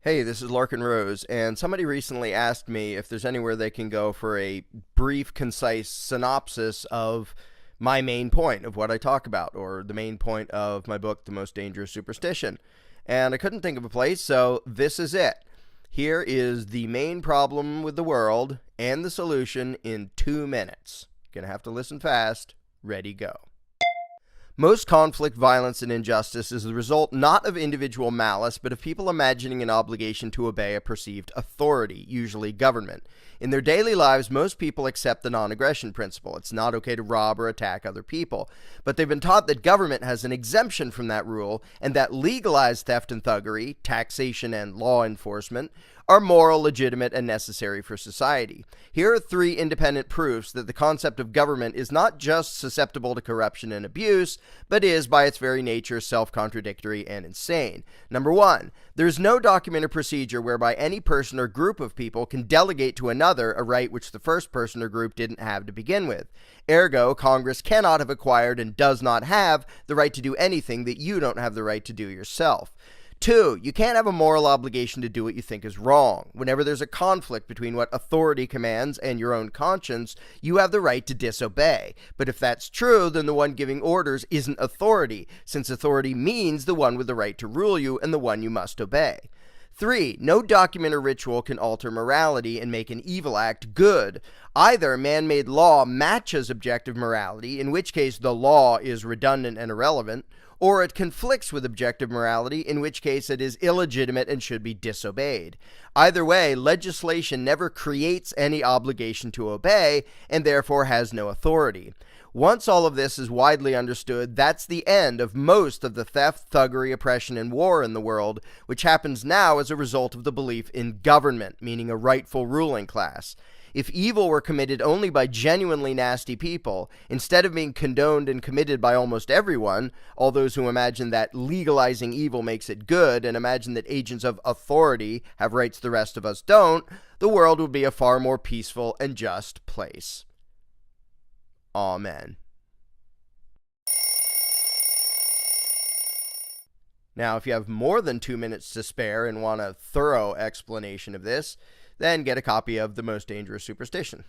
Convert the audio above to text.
Hey, this is Larkin Rose, and somebody recently asked me if there's anywhere they can go for a brief, concise synopsis of my main point of what I talk about, or the main point of my book, The Most Dangerous Superstition. And I couldn't think of a place, so this is it. Here is the main problem with the world and the solution in 2 minutes. Gonna have to listen fast. Ready, go. Most conflict, violence, and injustice is the result not of individual malice, but of people imagining an obligation to obey a perceived authority, usually government. In their daily lives, most people accept the non-aggression principle. It's not okay to rob or attack other people. But they've been taught that government has an exemption from that rule, and that legalized theft and thuggery, taxation, and law enforcement are moral, legitimate, and necessary for society. Here are 3 independent proofs that the concept of government is not just susceptible to corruption and abuse, but is, by its very nature, self-contradictory and insane. Number 1, there is no document or procedure whereby any person or group of people can delegate to another a right which the first person or group didn't have to begin with. Ergo, Congress cannot have acquired and does not have the right to do anything that you don't have the right to do yourself. 2, you can't have a moral obligation to do what you think is wrong. Whenever there's a conflict between what authority commands and your own conscience, you have the right to disobey. But if that's true, then the one giving orders isn't authority, since authority means the one with the right to rule you and the one you must obey. 3, no document or ritual can alter morality and make an evil act good. Either man-made law matches objective morality, in which case the law is redundant and irrelevant, or it conflicts with objective morality, in which case it is illegitimate and should be disobeyed. Either way, legislation never creates any obligation to obey, and therefore has no authority. Once all of this is widely understood, that's the end of most of the theft, thuggery, oppression, and war in the world, which happens now as a result of the belief in government, meaning a rightful ruling class. If evil were committed only by genuinely nasty people, instead of being condoned and committed by almost everyone, all those who imagine that legalizing evil makes it good and imagine that agents of authority have rights the rest of us don't, the world would be a far more peaceful and just place. Amen. Now, if you have more than 2 minutes to spare and want a thorough explanation of this, then get a copy of The Most Dangerous Superstition.